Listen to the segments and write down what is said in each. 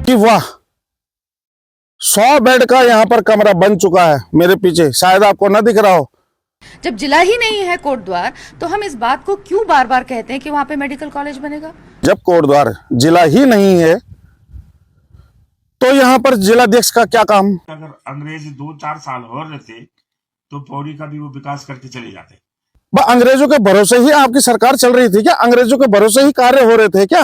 कि वाह, 100 बेड का यहाँ पर कमरा बन चुका है मेरे पीछे, शायद आपको न दिख रहा हो। जब जिला ही नहीं है कोटद्वार, तो हम इस बात को क्यों बार बार कहते हैं कि वहां पे मेडिकल कॉलेज बनेगा? जब कोटद्वार जिला ही नहीं है तो यहाँ पर जिलाध्यक्ष का क्या काम? अगर अंग्रेज 2-4 साल और रहते तो पौड़ी का भी वो विकास करके चले जाते। अंग्रेजों के भरोसे ही आपकी सरकार चल रही थी क्या? अंग्रेजों के भरोसे ही कार्य हो रहे थे क्या?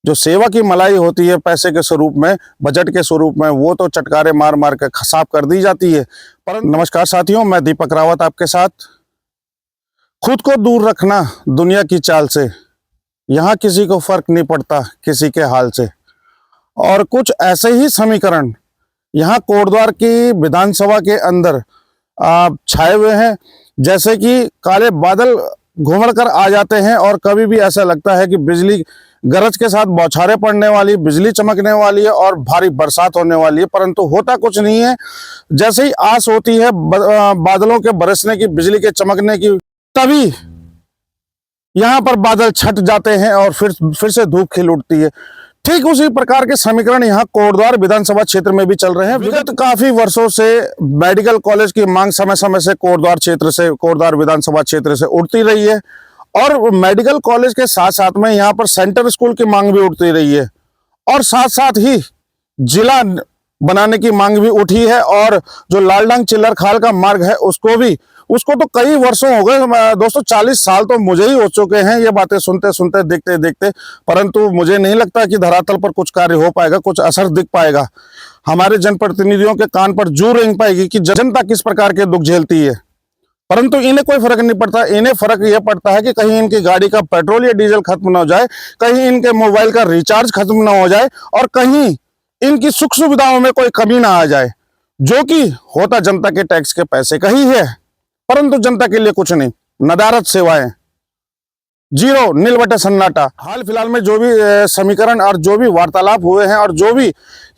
जो सेवा की मलाई होती है पैसे के स्वरूप में, बजट के स्वरूप में, वो तो चटकारे मार मार के खसाब कर दी जाती है। पर नमस्कार साथियों, मैं दीपक रावत आपके साथ। खुद को दूर रखना दुनिया की चाल से, यहाँ किसी को फर्क नहीं पड़ता किसी के हाल से। और कुछ ऐसे ही समीकरण यहाँ कोटद्वार की विधानसभा के अंदर छाए हुए हैं, जैसे कि काले बादल घुमड़ कर आ जाते हैं और कभी भी ऐसा लगता है कि बिजली गरज के साथ बौछारें पड़ने वाली, बिजली चमकने वाली है और भारी बरसात होने वाली है, परंतु होता कुछ नहीं है। जैसे ही आस होती है बादलों के बरसने की, बिजली के चमकने की, तभी यहाँ पर बादल छट जाते हैं और फिर से धूप खिल उठती है। ठीक उसी प्रकार के समीकरण यहाँ कोटद्वार विधानसभा क्षेत्र में भी चल रहे हैं। विगत काफी वर्षों से मेडिकल कॉलेज की मांग समय समय से कोटद्वार विधानसभा क्षेत्र से उठती रही है और मेडिकल कॉलेज के साथ साथ में यहाँ पर सेंटर स्कूल की मांग भी उठती रही है और साथ साथ ही जिला बनाने की मांग भी उठी है। और जो लालडांग चिल्लर खाल का मार्ग है उसको तो कई वर्षों हो गए दोस्तों, 40 साल तो मुझे ही हो चुके हैं ये बातें सुनते सुनते, देखते देखते, परंतु मुझे नहीं लगता कि धरातल पर कुछ कार्य हो पाएगा, कुछ असर दिख पाएगा, हमारे जनप्रतिनिधियों के कान पर जू रेंग पाएगी कि जनता किस प्रकार के दुख झेलती है। परंतु इन्हें कोई फर्क नहीं पड़ता। इन्हें फर्क यह पड़ता है कि कहीं इनकी गाड़ी का पेट्रोल या डीजल खत्म ना हो जाए, कहीं इनके मोबाइल का रिचार्ज खत्म ना हो जाए और कहीं इनकी सुख सुविधाओं में कोई कमी ना आ जाए, जो कि होता जनता के टैक्स के पैसे का ही है, परंतु जनता के लिए कुछ नहीं। नदारद सेवाएं, जीरो, नील बटे सन्नाटा। हाल फिलहाल में जो भी समीकरण और जो भी वार्तालाप हुए हैं और जो भी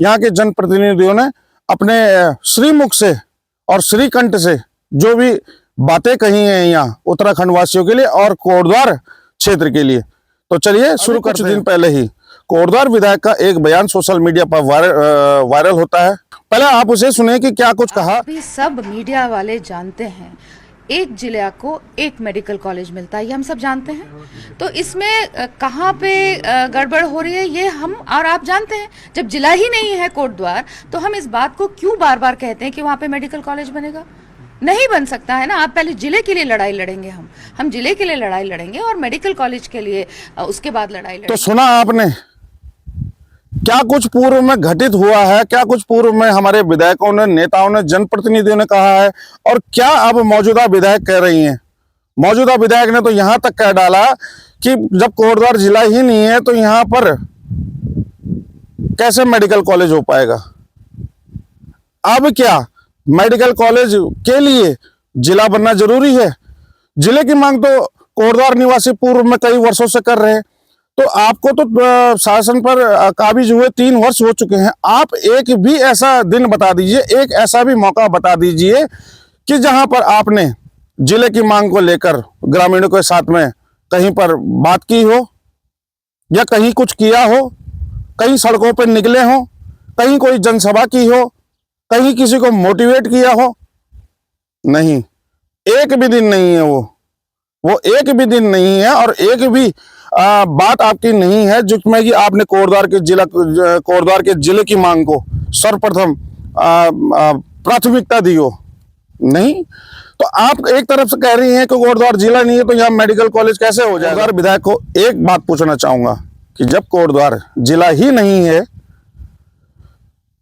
यहाँ के जनप्रतिनिधियों ने अपने श्रीमुख से और श्रीकंठ से जो भी बातें कही हैं यहाँ उत्तराखंड वासियों के लिए और कोटद्वार क्षेत्र के लिए, तो चलिए शुरू करते हैं। कुछ दिन पहले ही कोटद्वार विधायक का एक बयान सोशल मीडिया पर वायरल होता है। पहले आप उसे सुने कि क्या कुछ कहा। अभी सब मीडिया वाले जानते हैं, एक जिला को एक मेडिकल कॉलेज मिलता है, ये हम सब जानते हैं। तो इसमें कहाँ पे गड़बड़ हो रही है ये हम और आप जानते हैं। जब जिला ही नहीं है कोटद्वार, तो हम इस बात को क्यों बार बार कहते हैं कि वहाँ पे मेडिकल कॉलेज बनेगा? नहीं बन सकता है ना। आप पहले जिले के लिए लड़ाई लड़ेंगे, हम जिले के लिए लड़ाई लड़ेंगे और मेडिकल कॉलेज के लिए उसके बाद लड़ाई लड़ेंगे। तो सुना आपने क्या कुछ पूर्व में घटित हुआ है, क्या कुछ पूर्व में हमारे विधायकों ने, नेताओं ने, जनप्रतिनिधियों ने कहा है और क्या अब मौजूदा विधायक कह रही हैं। मौजूदा विधायक ने तो यहां तक कह डाला कि जब कोटद्वार जिला ही नहीं है तो यहां पर कैसे मेडिकल कॉलेज हो पाएगा। अब क्या मेडिकल कॉलेज के लिए जिला बनना जरूरी है? जिले की मांग तो कोटद्वार निवासी पूर्व में कई वर्षों से कर रहे हैं। तो आपको तो शासन पर काबिज हुए 3 वर्ष हो चुके हैं। आप एक भी ऐसा दिन बता दीजिए, एक ऐसा भी मौका बता दीजिए कि जहां पर आपने जिले की मांग को लेकर ग्रामीणों के साथ में कहीं पर बात की हो या कहीं कुछ किया हो, कहीं सड़कों पर निकले हो, कहीं कोई जनसभा की हो, कहीं किसी को मोटिवेट किया हो। नहीं, एक भी दिन नहीं है वो एक भी दिन नहीं है और एक भी बात आपकी नहीं है जिसमें कि आपने कोटद्वार के जिले की मांग को सर्वप्रथम प्राथमिकता दी हो। नहीं, तो आप एक तरफ से कह रही हैं कि कोटद्वार जिला नहीं है तो यहाँ मेडिकल कॉलेज कैसे हो जाएगा। कोटद्वार विधायक को एक बात पूछना चाहूंगा कि जब कोटद्वार जिला ही नहीं है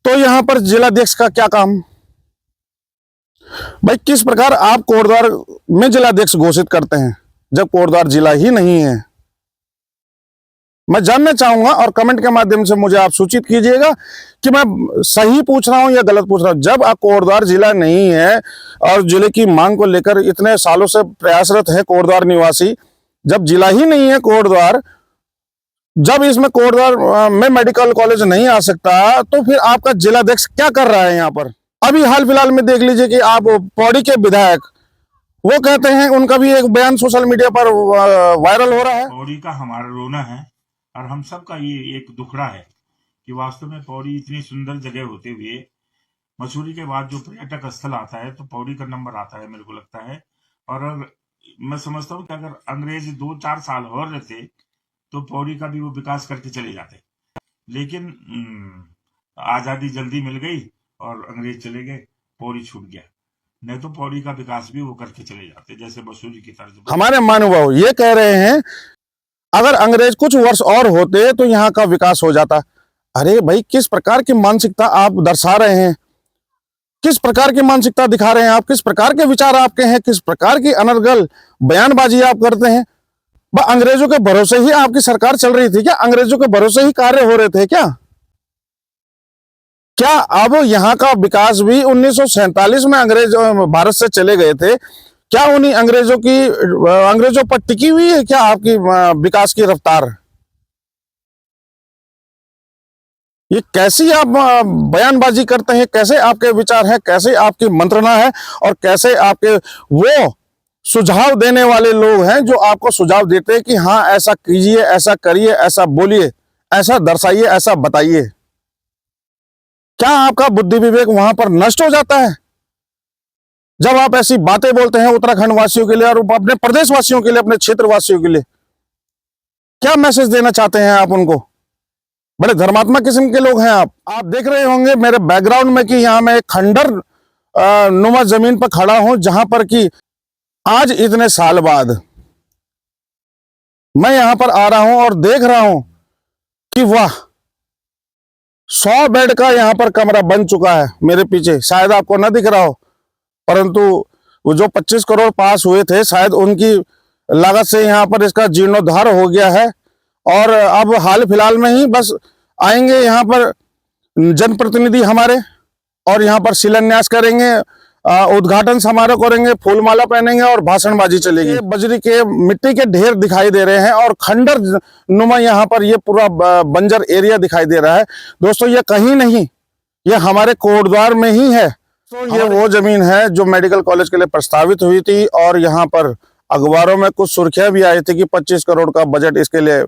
तो यहाँ पर जिलाध्यक्ष का क्या काम? भाई किस प्रकार आप कोटद्वार में जिलाध्यक्ष घोषित करते हैं जब कोटद्वार जिला ही नहीं है? मैं जानना चाहूंगा और कमेंट के माध्यम से मुझे आप सूचित कीजिएगा कि मैं सही पूछ रहा हूं या गलत पूछ रहा हूं। जब आप कोटद्वार जिला नहीं है और जिले की मांग को लेकर इतने सालों से प्रयासरत है कोटद्वार निवासी, जब जिला ही नहीं है कोटद्वार, जब इसमें कोटद्वार में मेडिकल कॉलेज नहीं आ सकता, तो फिर आपका जिलाध्यक्ष क्या कर रहा है यहाँ पर? अभी हाल फिलहाल में देख लीजिए कि आप पौड़ी के विधायक, वो कहते हैं, उनका भी एक बयान सोशल मीडिया पर वायरल हो रहा है। पौड़ी का हमारा रोना है और हम सबका ये एक दुखड़ा है कि वास्तव में पौड़ी इतनी सुंदर जगह होते हुए मसूरी के बाद जो पर्यटक स्थल आता है तो पौड़ी का नंबर आता है, मेरे को लगता है। और मैं समझता हूँ कि अगर अंग्रेज 2-4 साल और रहते तो पौड़ी का भी वो विकास करके चले जाते, लेकिन आजादी जल्दी मिल गई और अंग्रेज चले गए, पौड़ी छूट गया। नहीं तो पौड़ी का विकास भी वो करके चले जाते, जैसे मसूरी की तर्ज पर। हमारे महानुभाव ये कह रहे हैं अगर अंग्रेज कुछ वर्ष और होते तो यहाँ का विकास हो जाता। अरे भाई, किस प्रकार की मानसिकता आप दर्शा रहे हैं, किस प्रकार की मानसिकता दिखा रहे हैं आप, किस प्रकार के विचार आपके हैं, किस प्रकार की अनर्गल बयानबाजी आप करते हैं। अंग्रेजों के भरोसे ही आपकी सरकार चल रही थी क्या? अंग्रेजों के भरोसे ही कार्य हो रहे थे क्या? क्या अब यहाँ का विकास भी 1947 में अंग्रेज भारत से चले गए थे, क्या उन्हीं अंग्रेजों पर टिकी हुई है क्या आपकी विकास की रफ्तार? ये कैसी आप बयानबाजी करते हैं, कैसे आपके विचार हैं, कैसे आपकी मंत्रणा है, और कैसे आपके वो सुझाव देने वाले लोग हैं जो आपको सुझाव देते हैं कि हाँ ऐसा कीजिए, ऐसा करिए, ऐसा बोलिए, ऐसा दर्शाइए, ऐसा बताइए। क्या आपका बुद्धि विवेक वहां पर नष्ट हो जाता है जब आप ऐसी बातें बोलते हैं उत्तराखंड वासियों के लिए और अपने प्रदेश वासियों के लिए, अपने क्षेत्र वासियों के लिए? क्या मैसेज देना चाहते हैं आप उनको? बड़े धर्मात्मा किस्म के लोग हैं आप देख रहे होंगे मेरे बैकग्राउंड में कि यहाँ मैं एक खंडर नुमा जमीन पर खड़ा हूं, जहां पर कि आज इतने साल बाद मैं यहां पर आ रहा हूं और देख रहा हूं कि वाह, 100 बेड का यहां पर कमरा बन चुका है मेरे पीछे। शायद आपको न दिख रहा हो, परंतु वो जो 25 करोड़ पास हुए थे, शायद उनकी लागत से यहां पर इसका जीर्णोद्धार हो गया है। और अब हाल फिलहाल में ही बस आएंगे यहाँ पर जनप्रतिनिधि हमारे, और यहाँ पर शिलान्यास करेंगे, उद्घाटन समारोह करेंगे, फूलमाला पहनेंगे और भाषणबाजी चलेगी। बजरी के मिट्टी के ढेर दिखाई दे रहे हैं और खंडर नुमा यहाँ पर ये पूरा बंजर एरिया दिखाई दे रहा है। दोस्तों, ये कहीं नहीं, ये हमारे कोटद्वार में ही है। तो ये वो जमीन है जो मेडिकल कॉलेज के लिए प्रस्तावित हुई थी, और यहाँ पर अखबारों में कुछ सुर्खियां भी आई थी कि 25 करोड़ का बजट इसके लिए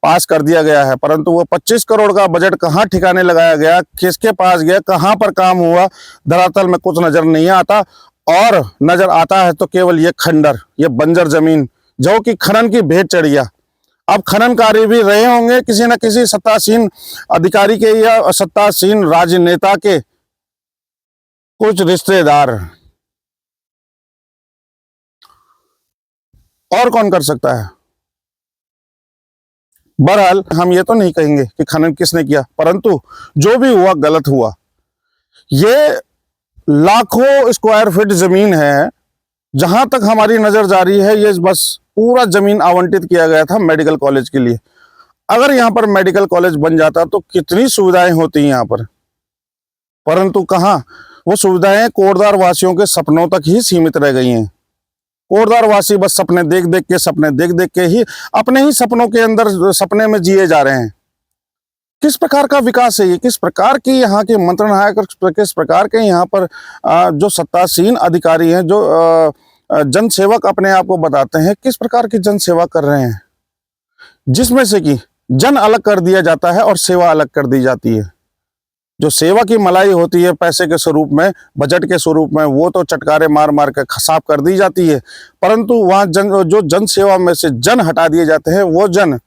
पास कर दिया गया है। परंतु वो 25 करोड़ का बजट कहाँ ठिकाने लगाया गया, किसके पास गया, कहाँ पर काम हुआ, धरातल में कुछ नजर नहीं आता। और नजर आता है तो केवल ये खंडर, ये बंजर जमीन जो कि खनन की भेंट चढ़ गया। अब खनन कार्य भी रहे होंगे किसी न किसी सत्तासीन अधिकारी के या सत्तासीन राजनेता के कुछ रिश्तेदार। और कौन कर सकता है? बहरहाल हम ये तो नहीं कहेंगे कि खनन किसने किया, परंतु जो भी हुआ गलत हुआ। ये लाखों स्क्वायर फीट जमीन है, जहां तक हमारी नजर जा रही है ये बस पूरा जमीन आवंटित किया गया था मेडिकल कॉलेज के लिए। अगर यहाँ पर मेडिकल कॉलेज बन जाता तो कितनी सुविधाएं होती यहाँ पर, परंतु कहाँ, वो सुविधाएं कोटद्वार वासियों के सपनों तक ही सीमित रह गई हैं। कोटद्वार वासी बस सपने देख देख के ही अपने ही सपनों के अंदर सपने में जिए जा रहे हैं। किस प्रकार का विकास है ये, किस प्रकार की यहाँ की मंत्रणा है, किस प्रकार के यहाँ पर जो सत्तासीन अधिकारी हैं, जो जन सेवक अपने आप को बताते हैं, किस प्रकार की जन सेवा कर रहे हैं, जिसमें से कि जन अलग कर दिया जाता है और सेवा अलग कर दी जाती है। जो सेवा की मलाई होती है पैसे के स्वरूप में, बजट के स्वरूप में, वो तो चटकारे मार मार के खसाब कर दी जाती है। परंतु वहाँ जो जन सेवा में से जन हटा दिए जाते हैं, वो जन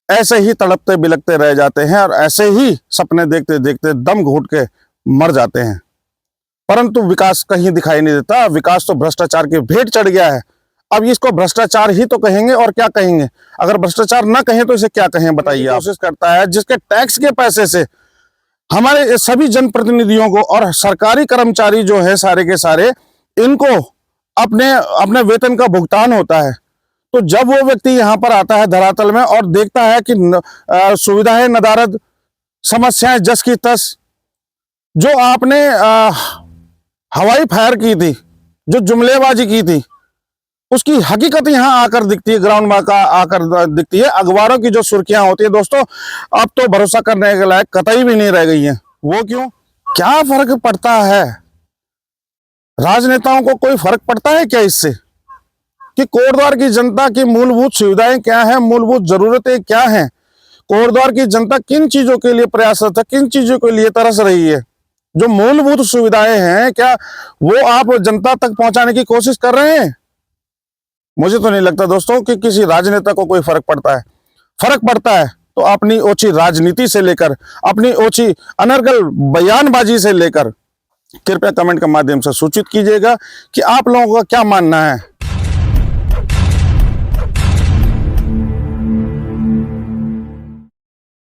ऐसे ही तड़पते बिलकते रह जाते हैं और ऐसे ही सपने देखते देखते दम घुट के मर जाते हैं। परंतु विकास कहीं दिखाई नहीं देता। विकास तो भ्रष्टाचार की भेंट चढ़ गया है। अब इसको भ्रष्टाचार ही तो कहेंगे और क्या कहेंगे? अगर भ्रष्टाचार ना कहें तो इसे क्या कहें बताइए। कोशिश करता है जिसके टैक्स के पैसे से हमारे सभी जनप्रतिनिधियों को और सरकारी कर्मचारी जो है सारे के सारे, इनको अपने अपने वेतन का भुगतान होता है। तो जब वो व्यक्ति यहाँ पर आता है धरातल में और देखता है कि सुविधाएं नदारद, समस्याएं जस की तस, जो आपने हवाई फायर की थी, जो जुमलेबाजी की थी, उसकी हकीकत यहाँ आकर दिखती है, ग्राउंड में आकर दिखती है। अखबारों की जो सुर्खियां होती है दोस्तों, अब तो भरोसा करने के लायक कतई भी नहीं रह गई हैं। वो क्यों? क्या फर्क पड़ता है? राजनेताओं को कोई फर्क पड़ता है क्या इससे कि कोटद्वार की जनता की मूलभूत सुविधाएं क्या हैं, मूलभूत जरूरतें क्या हैं? कोटद्वार की जनता किन चीजों के लिए प्रयासरत है, किन चीजों के लिए तरस रही है? जो मूलभूत सुविधाएं हैं क्या वो आप जनता तक पहुंचाने की कोशिश कर रहे हैं? मुझे तो नहीं लगता दोस्तों कि किसी राजनेता को कोई फर्क पड़ता है। फर्क पड़ता है तो अपनी ओछी राजनीति से लेकर, अपनी ओछी अनर्गल बयानबाजी से लेकर। कृपया कमेंट के माध्यम से सूचित कीजिएगा कि आप लोगों का क्या मानना है।